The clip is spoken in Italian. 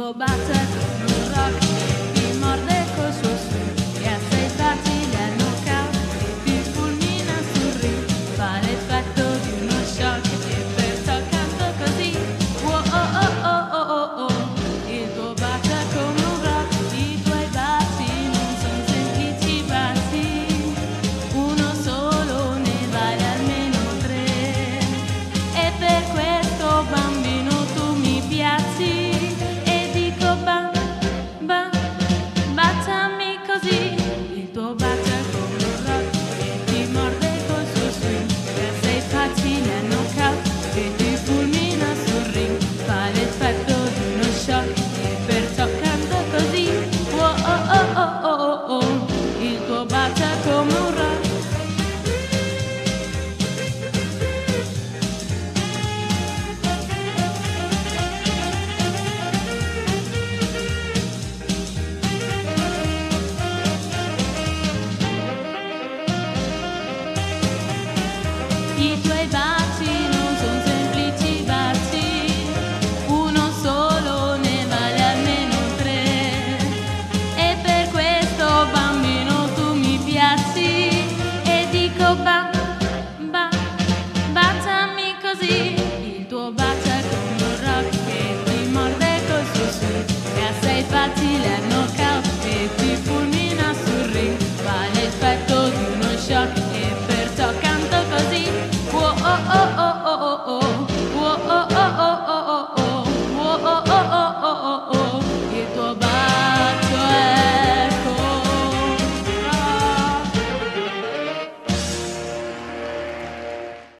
tuo bacio è come un rock che ti morde col suo swing, e a sei facili al knockout e ti fulmina sul ring, fa l'effetto di uno shock e perciò canto così. Oh oh oh oh oh oh oh, il tuo bacio è come un rock, i tuoi baci non sono semplici baci, uno solo ne vale almeno tre, e per questo bambino tu mi piaci. Baciami così, il tuo bacio è come un rock che ti morde col suo swing, e sei facile a knockout che ti fulmina sul ring, fa l'effetto di uno shock e perciò canto così. Oh oh oh oh oh oh oh, il tuo bacio è come un rock. I tuoi baci